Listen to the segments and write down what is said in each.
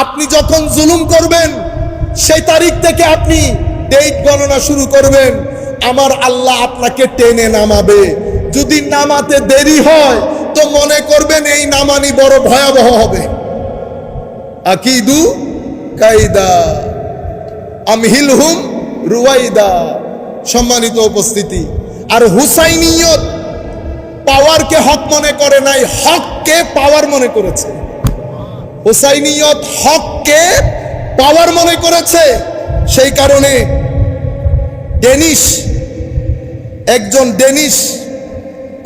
আপনি যখন জুলুম করবেন সেই তারিখ থেকে আপনি ডেট গণনা শুরু করবেন, আমার আল্লাহ আপনাকে টেনে নামাবে। যদি নামাতে দেরি হয় তো মনে করবেন এই নামানি বড় ভয়াবহ হবে। আকিদু কাইদা আমহিলহুম রুয়াইদা। সম্মানিত উপস্থিতি, আর হুসাইনিয়ত পাওয়ারকে হক মনে করে নাই, হককে পাওয়ার মনে করেছে। হুসাইনিয়ত হককে পাওয়ার মনে করেছে। সেই কারণে একজন ডেনিশ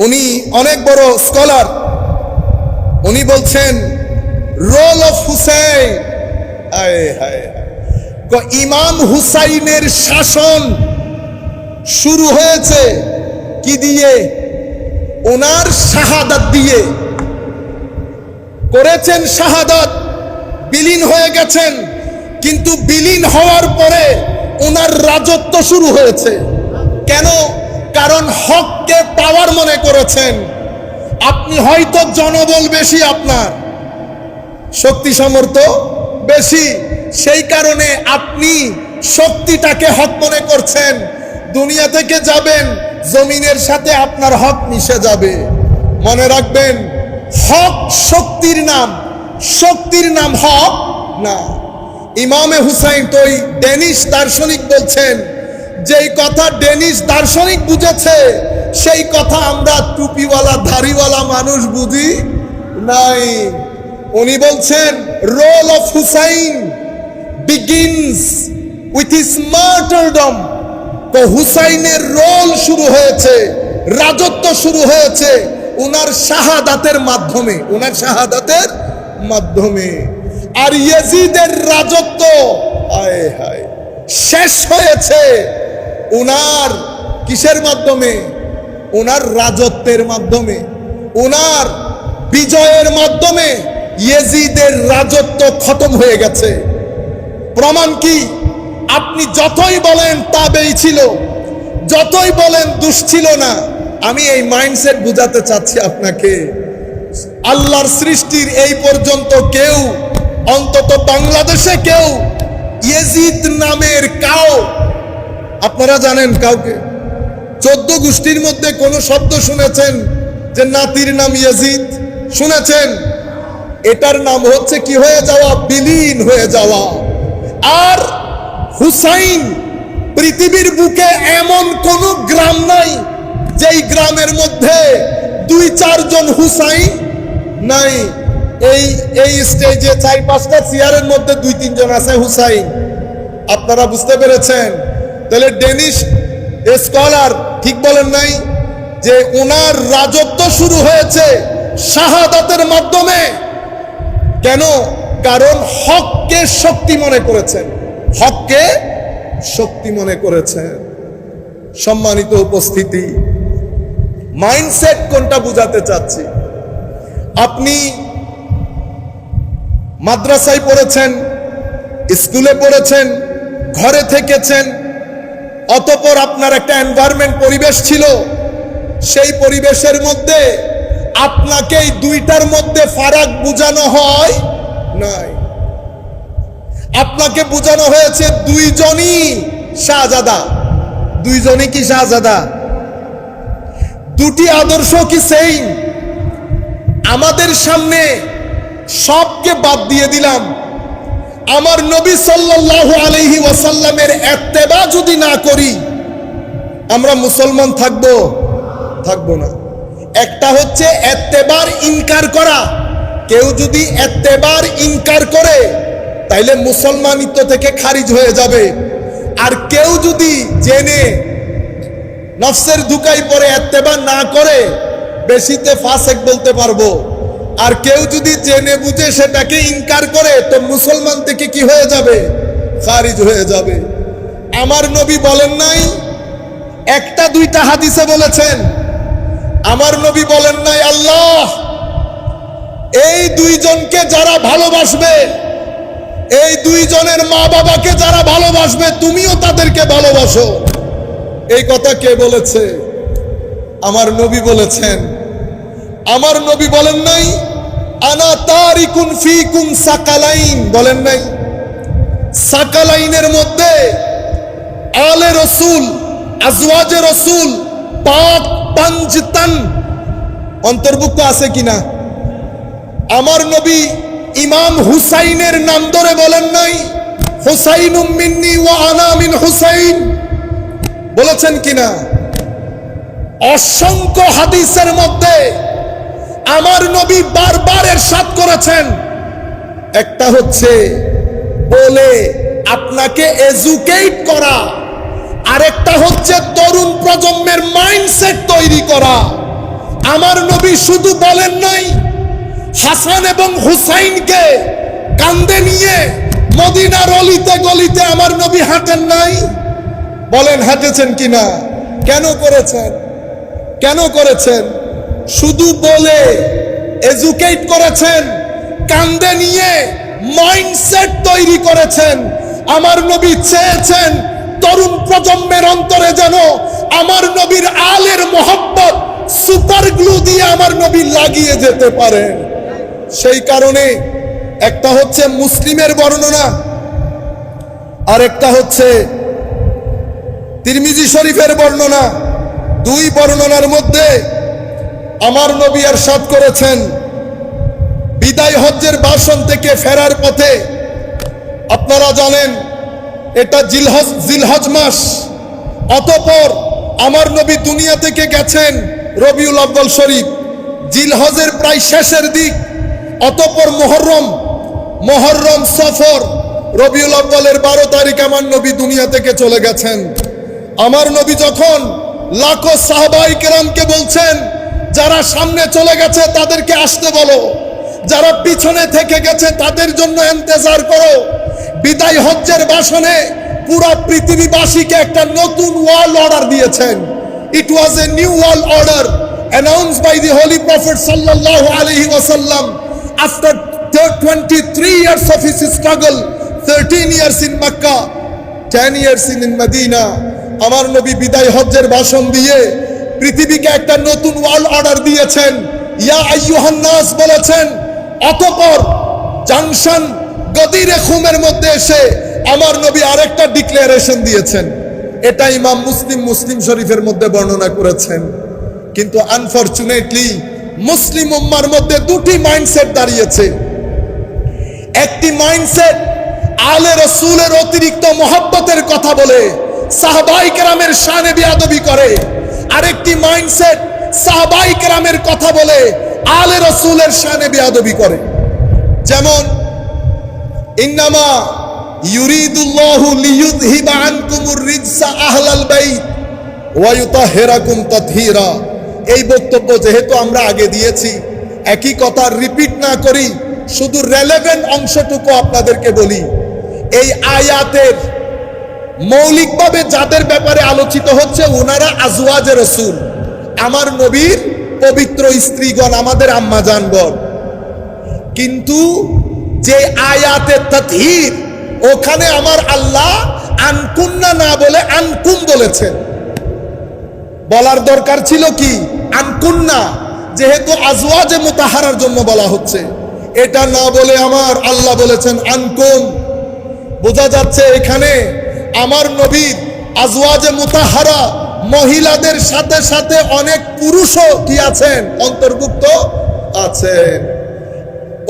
উনি অনেক বড় স্কলার, উনি বলছেন রোল অফ হুসাইন, ইমাম হুসাইনের শাসন শুরু হয়েছে কি দিয়ে? ওনার শাহাদাত দিয়ে। করেছেন শাহাদাত, বিলীন হয়ে গেছেন, কিন্তু বিলীন হওয়ার পরে ওনার রাজত্ব শুরু হয়েছে। কেন? কারণ হককে পাওয়ার মনে করেছেন। আপনি হয়তো জনবল বেশি, আপনার শক্তি সামর্থ্য বেশি, সেই কারণে আপনি শক্তিটাকে হক মনে করছেন। দুনিয়া থেকে যাবেন, জমিনের সাথে আপনার হক মিশে যাবে। মনে রাখবেন, হক শক্তির নাম, শক্তির নাম হক না। ইমামে হুসাইন তো ওই ডেনিশ দার্শনিক বলছেন, যেই কথা ডেনিশ দার্শনিক বুঝেছে সেই কথা আমরা টুপিওয়ালা দাড়িওয়ালা মানুষ বুঝি নাই। উনি বলছেন role of Hussain begins with his martyrdom। তো হুসাইনের রোল শুরু হয়েছে, রাজত্ব শুরু হয়েছে উনার শাহাদাতের মাধ্যমে, উনার শাহাদাতের মাধ্যমে। আর ইয়াজিদের রাজত্ব হায় হায় শেষ হয়েছে উনার কিসের মাধ্যমে? উনার রাজত্বের মাধ্যমে, উনার বিজয়ের মাধ্যমে ইয়াজিদের রাজত্ব খতম হয়ে গেছে। প্রমাণ কি? আপনি যতই বলেন তাবেই ছিল, যতই বলেন দুষ ছিল না, আমি এই মাইন্ডসেট বুঝাতে চাচ্ছি আপনাকে। আল্লাহর সৃষ্টির এই পর্যন্ত কেউ, অন্তত বাংলাদেশে কেউ ইয়াজিদ নামের আপনারা জানেন কাউকে? 14 গোষ্ঠীর মধ্যে কোন শব্দ শুনেছেন যে নাতির নাম ইয়াজিদ? শুনেছেন? এটার নাম হচ্ছে কি হয়ে যাওয়া? বিলীন হয়ে যাওয়া। আর হুসাইন, পৃথিবীর বুকে এমন কোন গ্রাম নাই যেই গ্রামের মধ্যে 2-4 জন হুসাইন নাই। এই স্টেজে 4-5টা চেয়ারের মধ্যে 2-3 জন আছে হুসাইন। আপনারা বুঝতে পেরেছেন? তাহলে ডেনিশ স্কলার ঠিক বলেন নাই যে ওনার রাজত্ব শুরু হয়েছে শাহাদাতের মাধ্যমে। কেন? কারণ হককে শক্তি মনে করেছেন, হককে শক্তি মনে করেছেন। সম্মানিত উপস্থিতি, মাইন্ডসেট কোনটা বুঝাতে চাচ্ছি? আপনি মাদ্রাসায় পড়েছেন, স্কুলে পড়েছেন, ঘরে থেকেছেন, অতঃপর আপনার একটা এনভায়রনমেন্ট, পরিবেশ ছিল। সেই পরিবেশের মধ্যে আপনাকে এই দুইটার মধ্যে ফারাক বোঝানো হয় নাই। আপনাকে বোঝানো হয়েছে দুইজনই শাহজাদা। দুইজনই কি শাহজাদা? দুটি আদর্শ কি সেইম? আমাদের সামনে সবকে বাদ দিয়ে দিলাম, আমার নবী সাল্লাল্লাহু আলাইহি ওয়াসাল্লামের ইত্তেবা যদি না করি আমরা মুসলমান থাকবো না। একটা হচ্ছে ইত্তেবার ইনকার করা। কেউ যদি ইত্তেবার ইনকার করে তাইলে মুসলমানিত্ব থেকে খারিজ হয়ে যাবে। আর কেউ যদি জেনে নফসের ধোঁকায় পড়ে ইত্তেবা না করে, বেশিতে ফাসেক বলতে পারবো। আর কেউ যদি জেনে বুঝে সেটাকে ইনকার করে তো মুসলমান থেকে কি হয়ে যাবে? খারিজ হয়ে যাবে। আমার নবী বলেন নাই, একটা দুইটা হাদিসে বলেছেন। আমার নবী বলেন নাই আল্লাহ এই দুইজনকে যারা ভালোবাসবে, এই দুইজনের মা বাবাকে যারা ভালোবাসবে তুমিও তাদেরকে ভালোবাসো। এই কথা কে বলেছে? আমার নবী বলেছেন। আমার নবী বলেন নাই আনা তারিকুন ফিকুম সাকালাইন বলেন নাই? সাকালাইনের মধ্যে আলে রসুল, আজওয়াজে রসুল, পাক পাঞ্জতান অন্তর্ভুক্ত আছে কিনা? আমার নবী ইমাম হুসাইনের নাম ধরে বলেন নাই হুসাইনুম মিন্নি ওয়া আনা মিন হুসাইন? বলেছেন কিনা? অসংখ্য হাদিসের মধ্যে আমার নবী বারবার ইরশাদ করেছেন, একটা হচ্ছে বলে আপনাকে এডুকেট করা, আরেকটা হচ্ছে তরুণ প্রজন্মের মাইন্ডসেট তৈরি করা। আমার নবী শুধু বলেন নাই, হাসান এবং হুসাইনকে কাঁধে নিয়ে মদিনার অলিতে গলিতে আমার নবী হাঁটেন নাই? বলেন হাঁটেছেন কিনা? কেন করেছেন? কেন করেছেন? শুধু বলে এডুকেট করেছেন, কাঁধে নিয়ে মাইন্ডসেট তৈরি করেছেন। আমার নবী চেয়েছেন তরুণ প্রজন্মের অন্তরে যেন আমার নবীর আলের মোহাব্বত সুপার গ্লু দিয়ে আমার নবী লাগিয়ে যেতে পারে। সেই কারণে একটা হচ্ছে মুসলিমের বর্ণনা, আর একটা হচ্ছে তিরমিজি শরীফের বর্ণনা। দুই বর্ণনার মধ্যে আমার নবী ইরশাদ করেছেন, বিদায় হজ্জের ভাষণ থেকে ফেরার পথে, আপনারা জানেন এটা জিলহজ মাস, অতঃপর আমার নবী দুনিয়া থেকে গেছেন রবিউল আউয়াল শরীফ, জিলহজের প্রায় শেষের দিক, অতঃপর মুহররম, সফর, রবিউল আউয়ালের 12 তারিখ আমার নবী দুনিয়া থেকে চলে গেছেন। আমার নবী যখন লাখো সাহাবায়ে কেরামকে বলছেন, যারা সামনে চলে গেছে তাদেরকে আসতে বলো, যারা পিছনে থেকে গেছে তাদের জন্য ইন্তজার করো। বিদায় হজ্জের ভাষণে পুরা পৃথিবীবাসীকে একটা নতুন ওয়ার্ল্ড অর্ডার দিয়েছেন। It was a new world order announced by the Holy Prophet sallallahu alaihi wasallam after 23 years of his struggle, 13 years in Makkah, 10 years in Medina. আমার নবী বিদায় হজ্জের ভাষণ দিয়ে পৃথিবীকে একটা নতুন ওয়ার্ল্ড অর্ডার দিয়েছেন। ইয়া আইয়ুহান নাস বলেছেন, অতঃপর জাংশন গদিরে খুমের মধ্যে এসে আমার নবী আরেকটা ডিক্লারেশন দিয়েছেন। এটা ইমাম মুসলিম শরীফের মধ্যে বর্ণনা করেছেন। কিন্তু আনফরচুনেটলি মুসলিম উম্মার মধ্যে দুটি মাইন্ডসেট দাঁড়িয়েছে। একটি মাইন্ডসেট আলে রাসূলের অতিরিক্ত মহব্বতের কথা বলে সাহাবায়ে কেরামের শানে বেয়াদবি করে, আরেকটি মাইন্ডসেট সাহাবায়ে কেরামের কথা বলে আলে রাসূলের শানে বেয়াদবি করে। যেমন ইন্নামা ইউরিদুল্লাহু লিইয়ুযহিবা আনকুমুর রিজসা আহলাল বাইত ওয়া ইউতাহহিরাকুম তাতহীরা। এই বক্তব্য যেহেতু আমরা আগে দিয়েছি, একই কথা রিপিট না করি, শুধু রেলেভেন্ট অংশটুকু আপনাদেরকে বলি। এই আয়াতের মৌলিকভাবে যাদের ব্যাপারে আলোচিত হচ্ছে ওনারা আজওয়াজে রাসূল, আমার নবীর পবিত্র স্ত্রীগণ, আমাদের আম্মা জানগণ। কিন্তু যে আয়াতে তাতহীর, ওখানে আমার আল্লাহ আনকুন্না না বলে আনকুম বলেছেন। বলার দরকার ছিল কি আনকুন্না, যেহেতু আজওয়াজে মুতাহারার জন্য বলা হচ্ছে, এটা না বলে আমার আল্লাহ বলেছেন আনকুম। বোঝা যাচ্ছে এখানে আমার নবীর আজওয়াজে মুতাহারা মহিলাদের সাথে সাথে অনেক পুরুষও কি আছেন, অন্তর্ভুক্ত আছেন।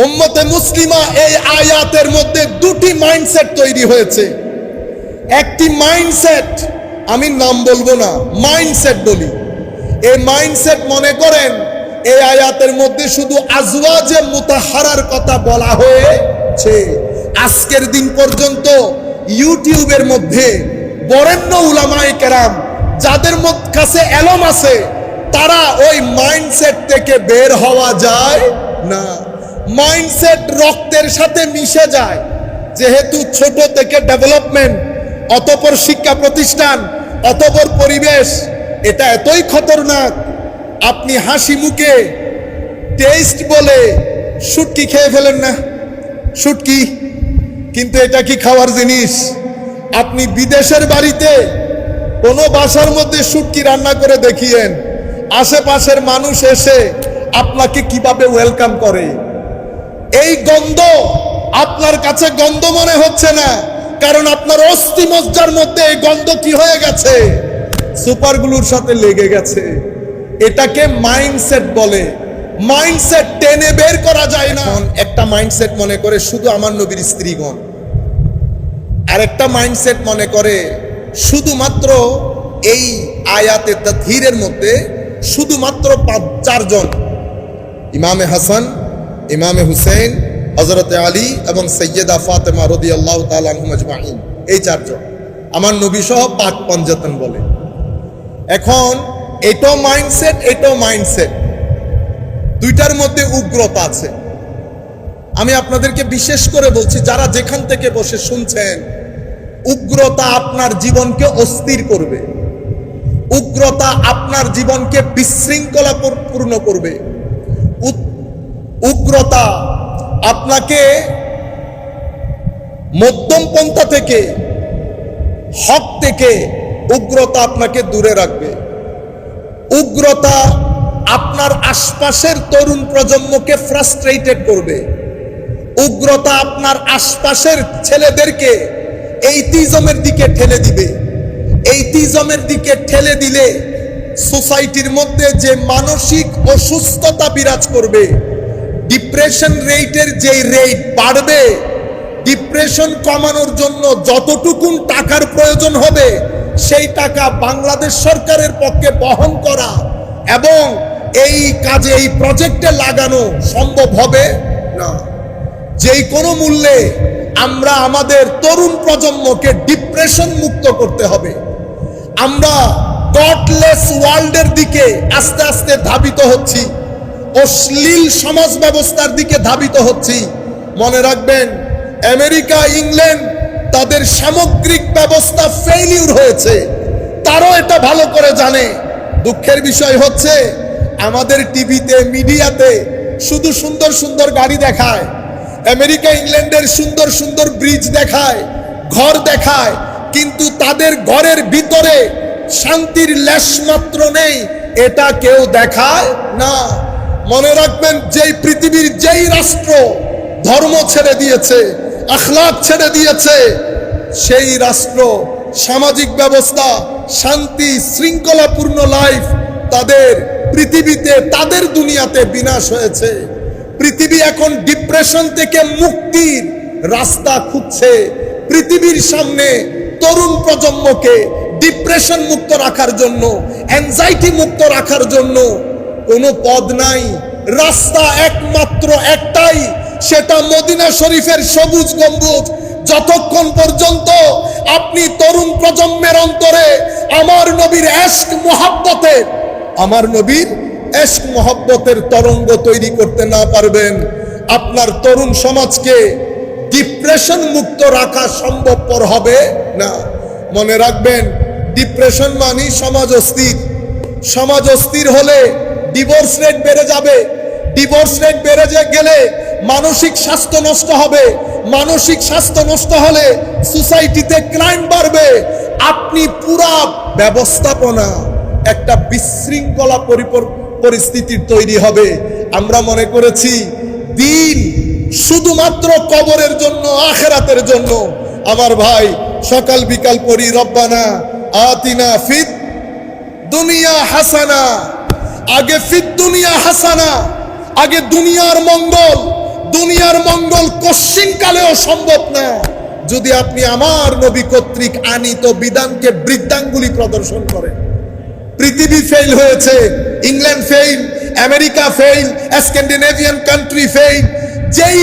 উম্মতে মুসলিমা এই আয়াতের মধ্যে দুটি মাইন্ডসেট তৈরি হয়েছে। একটি মাইন্ডসেট, আমি নাম বলবো না, মাইন্ডসেট বলি। এই মাইন্ডসেট মনে করেন এই আয়াতের মধ্যে শুধু আজওয়াজে মুতাহারার কথা বলা হয়েছে। আজকের দিন পর্যন্ত ইউটিউবের মধ্যে বরেণ্য উলামায়ে কেরাম যাদের কাছে এলম আছে, তারা ওই মাইন্ডসেট থেকে বের হওয়া যায় না। মাইন্ডসেট রক্তের সাথে মিশে যায়, যেহেতু ছোট থেকে ডেভেলপমেন্ট, অতঃপর শিক্ষা প্রতিষ্ঠান, অতঃপর পরিবেশ, এটা এতই খতরনাক। আপনি হাসি মুখে টেস্ট বলে শুটকি খেয়ে ফেলেন না, শুটকি, কিন্তু এটা কি খাওয়ার জিনিস? আপনি বিদেশের বাড়িতে কোনো বাসার মধ্যে শুটকি রান্না করে দেখিয়েন, আশেপাশের মানুষ এসে আপনাকে কিভাবে ওয়েলকাম করে। এই গন্ধ আপনার কাছে গন্ধ মনে হচ্ছে না, কারণ আপনার অস্থি মজ্জার মধ্যে এই গন্ধ কি হয়ে গেছে? সুপারগ্লুর সাথে লেগে গেছে। এটাকে মাইন্ডসেট বলে। মাইন্ডসেট টেনে বের করা যায় না। একটা মাইন্ডসেট মনে করে শুধু আমার নবীর স্ত্রীগণ, আর একটা মাইন্ডসেট মনে করে শুধুমাত্র এই আয়াতে তাথহীরের মধ্যে শুধুমাত্র 5-4 জন, ইমামে হাসান, ইমামে হুসেন, হযরতে আলী এবং সৈয়দা ফাতেমা রাদিয়াল্লাহু তাআলা আনহুম আজমাইন, এই 4 জন আমার নবী সহ পাক পঞ্জাতন বলে। এখন এটাও মাইন্ডসেট, এটাও মাইন্ডসেট, দুইটার মধ্যে উগ্রতা আছে। আমি আপনাদেরকে বিশেষ করে বলছি, যারা যেখান থেকে বসে শুনছেন, উগ্রতা আপনার জীবনকে অস্থির করবে, উগ্রতা আপনার জীবনকে বিশৃঙ্খলা পূর্ণ করবে, উগ্রতা আপনাকে মধ্যম পন্থা থেকে, হক থেকে উগ্রতা আপনাকে দূরে রাখবে। উগ্রতা আপনার আশপাশের তরুণ প্রজন্মকে ফ্রাস্ট্রেটেড করবে। উগ্রতা আপনার আশপাশের ছেলেদেরকে এইটিজমের দিকে ঠেলে দিবে। এইটিজমের দিকে ঠেলে দিলে সোসাইটির মধ্যে যে মানসিক অসুস্থতা বিরাজ করবে, ডিপ্রেশন রেটের যে রেট বাড়বে, ডিপ্রেশন কমানোর জন্য যতটুকুন টাকার প্রয়োজন হবে সেই টাকা বাংলাদেশ সরকারের পক্ষে বহন করা এবং এই কাজে, এই প্রজেক্টে লাগানো সম্ভব হবে না। যেই কোনো মূল্যে আমরা আমাদের তরুণ প্রজন্মকে ডিপ্রেশন মুক্ত করতে হবে। আমরা গডলেস ওয়ার্ল্ডের দিকে আস্তে আস্তে ধাবিত হচ্ছি, অশ্লীল সমাজ ব্যবস্থার দিকে ধাবিত হচ্ছি। মনে রাখবেন, আমেরিকা, ইংল্যান্ড তাদের সামগ্রিক ব্যবস্থা ফেইলিউর হয়েছে, তারাও এটা ভালো করে জানে। দুঃখের বিষয় হচ্ছে আমাদের টিভিতে, মিডিয়াতে শুধু সুন্দর সুন্দর গাড়ি দেখায়, আমেরিকা ইংল্যান্ডের সুন্দর সুন্দর ব্রিজ দেখায়, ঘর দেখায়, কিন্তু তাদের ঘরের ভিতরে শান্তির লেশমাত্র নেই, এটা কেউ দেখায় না। মনে রাখবেন, যেই পৃথিবীর যেই রাষ্ট্র ধর্ম ছেড়ে দিয়েছে, আখলাক ছেড়ে দিয়েছে, সেই রাষ্ট্র, সামাজিক ব্যবস্থা, শান্তি শৃঙ্খলাপূর্ণ লাইফ তাদের পৃথিবীতে, তাদের দুনিয়াতে বিনাশ হয়েছে। পৃথিবী এখন ডিপ্রেশন থেকে মুক্তির রাস্তা খুঁজছে। পৃথিবীর সামনে তরুণ প্রজন্মকে ডিপ্রেশন মুক্ত রাখার জন্য, অ্যাংজাইটি মুক্ত রাখার জন্য কোনো পদ নাই, রাস্তা একমাত্র একটাই, সেটা মদিনা শরীফের সবুজ গম্বুজ। যতক্ষণ পর্যন্ত আপনি তরুণ প্রজন্মের অন্তরে আমার নবীর ইশক মুহাব্বতের, আমার নবীর ইশক মুহাব্বতের তরঙ্গ তৈরি করতে না পারবেন, আপনার তরুণ সমাজকে ডিপ্রেশন মুক্ত রাখা সম্ভবপর হবে না। মনে রাখবেন, ডিপ্রেশন মানে সমাজ অস্থির। সমাজ অস্থির হলে ডিভোর্স রেট বেড়ে যাবে। ডিভোর্স রেট বেড়ে গেলে মানসিক স্বাস্থ্য নষ্ট হবে। মানসিক স্বাস্থ্য নষ্ট হলে সোসাইটিতে ক্রাইম বাড়বে। আপনি পুরা ব্যবস্থাপনা একটা বিশৃঙ্খলা পরিস্থিতির তৈরি হবে। আমরা মনে করেছি দিন শুধুমাত্র কবরের জন্য, আখিরাতের জন্য। আমার ভাই, সকাল বিকাল পড়ি রব্বানা আতিনা ফিদ দুনিয়া হাসানা। আগে ফিদ দুনিয়া হাসানা, আগে দুনিয়ার মঙ্গল। দুনিয়ার মঙ্গল কশ্চিনকালেও সম্ভব না যদি আপনি আমার নবী কর্তৃক আনিত বিধানকে বৃদ্ধাঙ্গুলি প্রদর্শন করেন। পৃথিবী ফেল হয়েছে, England fail, America fail, Scandinavian country fail. যেই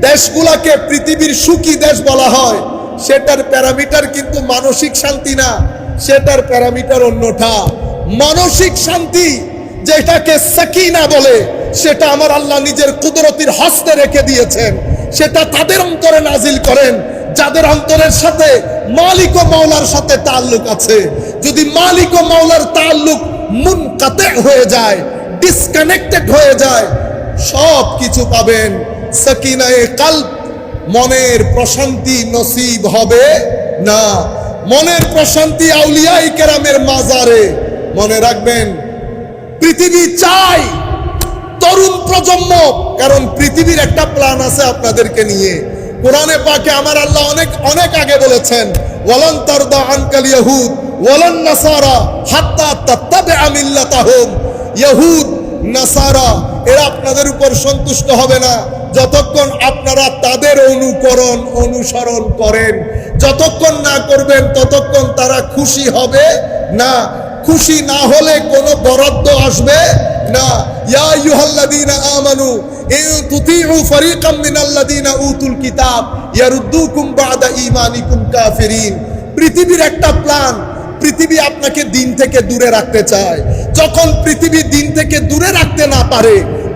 দেশগুলোকে পৃথিবীর সুখী দেশ বলা হয়, সেটার প্যারামিটার কিন্তু মানসিক শান্তি না, সেটার প্যারামিটার অন্যটা। মানসিক শান্তি যেটাকে সাকিনা বলে, সেটা আমার আল্লাহ নিজের কুদরতির হস্তে রেখে দিয়েছেন। সেটা তাদের অন্তরে নাজিল করেন যাদের অন্তরের সাথে মালিক ও মাওলার সাথে তাল্লুক আছে। যদি মালিক ও মাওলার তাল্লুক মুনকাতে হয়ে যায়, ডিসকানেক্টেড হয়ে যায়, সব কিছু পাবেন। সাকিনায়ে কলব, মনের প্রশান্তি নসিব হবে না। মনের প্রশান্তি আউলিয়ায়ে কেরামের মাজারে। মনে রাখবেন, পৃথিবী চাই তরুণ প্রজন্ম, কারণ পৃথিবীর একটা প্ল্যান আছে আপনাদেরকে নিয়ে। কোরআনে পাকে আমার আল্লাহ অনেক অনেক আগে বলেছেন, ওয়ালান তারদা আনকাল ইয়াহুদ ওয়ালান নাসারা হাত্তা তাত্তাবিআ মিল্লাতাহুম। ইহুদ নাসারা এরা আপনাদের উপর সন্তুষ্ট হবে না যতক্ষণ আপনারা তাদের অনুসরণ করেন। যতক্ষণ না করবেন ততক্ষণ তারা খুশি হবে না। খুশি না হলে কোনো বরাদ্দ আসবে না। ইয়া আইয়ুহাল্লাযীনা আমানু ইন তুতিউ ফারীকাম মিনাল্লাযীনা উতুল কিতাব ইয়ারুদ্দুকুম বা'দা ঈমানিকুম কাফিরিন। পৃথিবীর একটা প্ল্যান, পৃথিবী আপনাকে দিন থেকে দূরে রাখতে চায়। যখন পৃথিবী দিন থেকে দূরে রাখতে না পারে,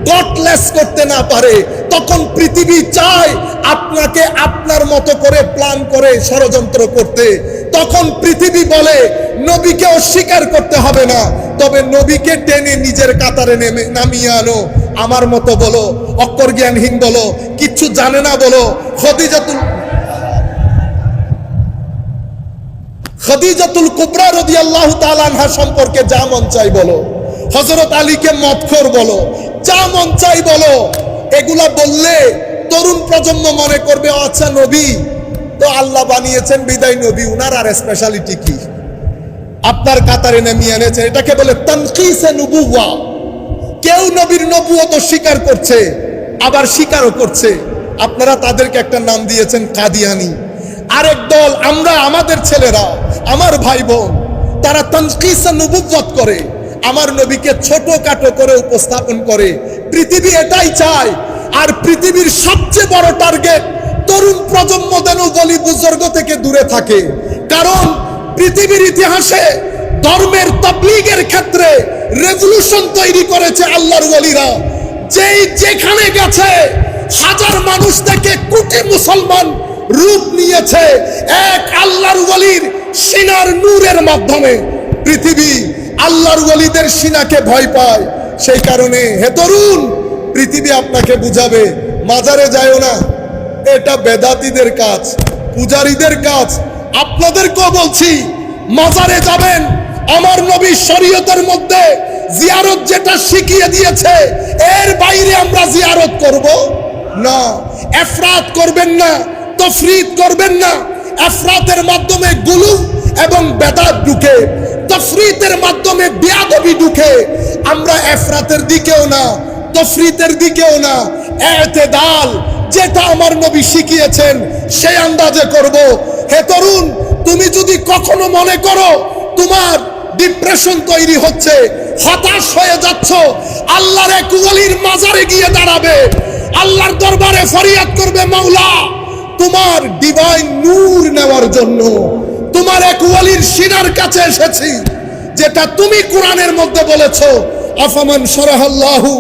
গডলেস করতে না পারে, তখন পৃথিবী চায় আপনাকে আপনার মতো করে প্ল্যান করে ষড়যন্ত্র করতে। তখন পৃথিবী বলে নবীকে অস্বীকার করতে হবে না, তবে নবীকে টেনে নিজের কাতারে নামিয়ে আনো। আমার মতো বলো, অক্ষর জ্ঞানহীন বলো, কিচ্ছু জানে না বলো, খদিজাতুল কুবরা রাদিয়াল্লাহু তাআলা আনহা সম্পর্কে যা মন চাই বলো, হযরত আলীকে মদখোর বলো, যা মন চাই বলো। এগুলা বললে তরুণ প্রজন্ম মনে করবে আচ্ছা নবী তো আল্লাহ বানিয়েছেন বিদায় নবী, উনার আর স্পেশালিটি কি? আপনার কাতারে নামিয়ে এনেছে। এটাকে বলে তানকিসে নবুওয়া। কেউ নবীর নবুয়ত স্বীকার করছে, আবার স্বীকারও করছে। আপনারা তাদেরকে একটা নাম দিয়েছেন কাদিয়ানি। আরেক দল আমরা, আমাদের ছেলেরা, আমার ভাই বোন, তারা তানকিসে নবুওয়াত করে, আমার নবীকে ছোটখাটো করে উপস্থাপন করে। পৃথিবী এটাই চায়। আর পৃথিবীর সবচেয়ে বড় টার্গেট তরুণ প্রজন্ম যেন বলি বুজুর্গ থেকে দূরে থাকে। কারণ পৃথিবীর ইতিহাসে ধর্মের তাবলীগের ক্ষেত্রে রেভলিউশন তৈরি করেছে আল্লাহর ওলিরা। যেই যেখানে গেছে হাজার মানুষ থেকে কোটি মুসলমান রূপ নিয়েছে এক আল্লাহর ওলির সিনার নূরের মাধ্যমে। পৃথিবী আল্লাহর ওলিদের সিনাকে ভয় পায়। সেই কারণে হে তরুণ, পৃথিবী আপনাকে বুঝাবে মাজারে যায়ও না, এটা বেদাতীদের কাজ, পূজারীদের কাজ। আপনাদেরকেও বলছি মাজারে যাবেন, আমার নবী শরীয়তের মধ্যে জিয়ারত যেটা শিখিয়ে দিয়েছে এর বাইরে আমরা জিয়ারত করব না। ইফরাত করবেন না, তাফরীদ করবেন না। ইফরাতের মাধ্যমে গুলু এবং বেদাত ঢুকে, তাফরীদের মাধ্যমে বিয়াদবি ঢুকে। আমরা ইফরাতের দিকেও না, তাফরীদের দিকেও না, ইতিদাল যেটা আমার নবী শিখিয়েছেন সেই আন্দাজে করব। হে তরুণ, তুমি যদি কখনো মনে করো তোমার ডিপ্রেশন তৈরি হচ্ছে, হতাশ হয়ে যাচ্ছ, আল্লাহর এক ওলির মাজারে গিয়ে দাঁড়াবে, আল্লাহর দরবারে ফরিয়াদ করবে, মাওলা তোমার ডিভাইন নূর নেওয়ার জন্য তোমার এক ওলির সিনার কাছে এসেছি, যেটা তুমি কোরআনের মধ্যে বলেছো, আফামান শারাহাল্লাহু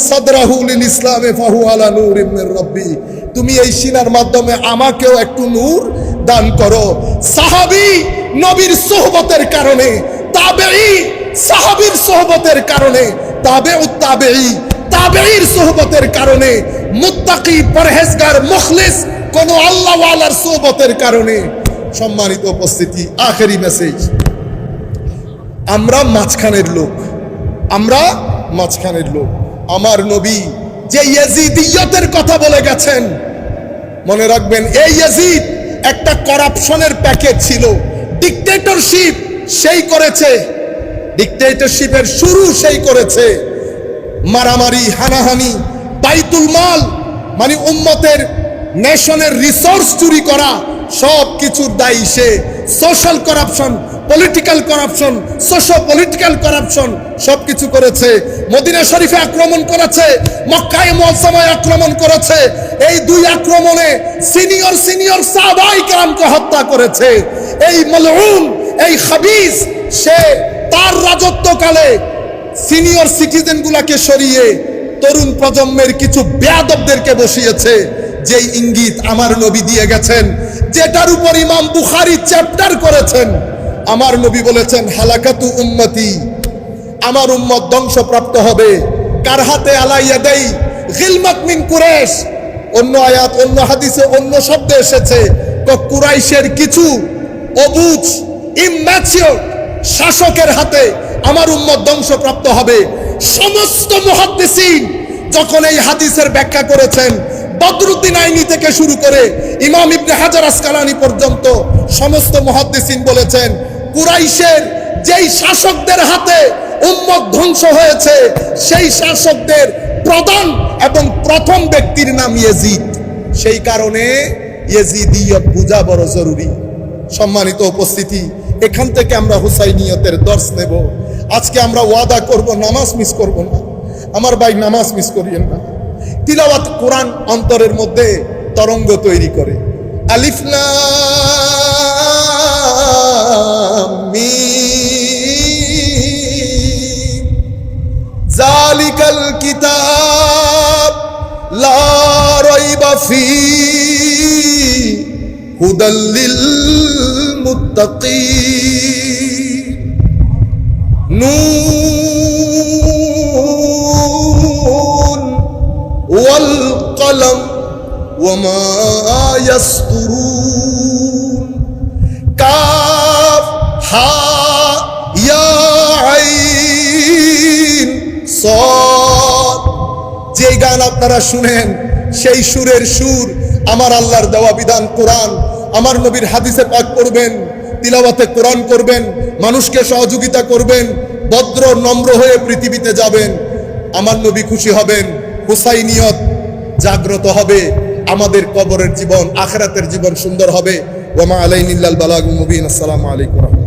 সাদরাহু লিল ইসলামে ফাহু আলা নূরিম মির রাব্বি। তুমি এই সিনার মাধ্যমে আমাকেও একটু নূর দান করো। সাহাবী নবীর সোহবতের কারণে, তাবেঈ সাহাবীর সোহবতের কারণে, তাবেউত তাবেঈ তাবেঈর সোহবতের কারণে, মুত্তাকি পরহেজগার মুখলিস কোন আল্লাহ ওয়ালার সোহবতের কারণে। সম্মানিত উপস্থিতি, আখেরি মেসেজ, আমরা মাঝখানের লোক, আমরা মাঝখানের লোক। আমার নবী যে ইয়াজিদিয়তের কথা বলে গেছেন, মনে রাখবেন এই ইয়াজিদ একটা করাপশনের প্যাকেজ ছিল, ডিক্টেটরশিপ সেই করেছে, ডিক্টেটরশিপের শুরু সেই করেছে। মারামারি, হানাহানি, বাইতুল মাল মানে উম্মতের নেশনের রিসোর্স চুরি করা, সব কিছুর দায়ী সে। Social corruption, political corruption, social political corruption সবকিছু করেছে। মদিনা শরীফে আক্রমণ করেছে, মক্কায়ে মুআজ্জামায় আক্রমণ করেছে। এই দুই আক্রমণে সিনিয়র সাহাবায়ে কেরামকে হত্যা করেছে। এই মালউন, এই খাবিস, সে তার রাজত্বকালে সিনিয়র সিটিজেন গুলাকে সরিয়ে তরুণ প্রজন্মের কিছু বেয়াদবদেরকে বসিয়েছে। যেই ইঙ্গিত আমার নবী দিয়ে গেছেন, যেটার উপর ইমাম বুখারী চ্যাপ্টার করেছেন, আমার নবী বলেছেন হালাকাতু উম্মতি, আমার উম্মত ধ্বংসপ্রাপ্ত হবে। কার হাতে? আলা ইয়াদাই গিলমাত মিন কুরাইশ। অন্য আয়াত, অন্য হাদিসে অন্য শব্দে এসেছে, কুরাইশের কিছু অবুঝ ইম্যাচিওর শাসকের হাতে আমার উম্মত ধ্বংসপ্রাপ্ত হবে। সমস্ত মুহাদ্দিসিন যখন এই হাদিসের ব্যাখ্যা করেছেন, বদরুদ্দিন আইনি থেকে শুরু করে ইমাম ইবনে হাজার আসকালানি পর্যন্ত সমস্ত মুহাদ্দিসিন বলেছেন, কুরাইশের যেই শাসকদের হাতে উম্মত ধ্বংস হয়েছে সেই শাসকদের প্রধান এবং প্রথম ব্যক্তির নাম ইয়েজিদ। সেই কারণে ইয়েজিদিয়ত বোঝা বড় জরুরি। সম্মানিত উপস্থিতি, এখান থেকে আমরা হুসাইনিয়তের দর্শ নেব। আজকে আমরা ওয়াদা করব নামাজ মিস করব না। আমার ভাই, নামাজ মিস করিয়েন না। তিলাওয়াত কোরআন অন্তরের মধ্যে তরঙ্গ তৈরি করে। আলিফ লাম মিম যালিকাল কিতাব লা রাইবা ফীহি হুদাল লিল মুত্তাকিন। নুন ওয়াল কলম ওয়ামা ইয়াসতুরুন। কাফ হা ইয়া আইন সাদ। যে গান আপনারা শুনেন সেই সুরের সুর আমার আল্লাহর দেওয়া বিধান কোরআন। আমার নবীর হাদিসে পাক পড়বেন, তিলাওয়াতে কোরআন করবেন, মানুষকে সহযোগিতা করবেন, ভদ্র নম্র হয়ে পৃথিবীতে যাবেন। আমার নবী খুশি হবেন, হুসাইনিয়ত জাগ্রত হবে, আমাদের কবরের জীবন, আখিরাতের জীবন সুন্দর হবে। ওয়া মা আলাইনা ইল্লাল বালাগুল মুবিন। আসসালামু আলাইকুম।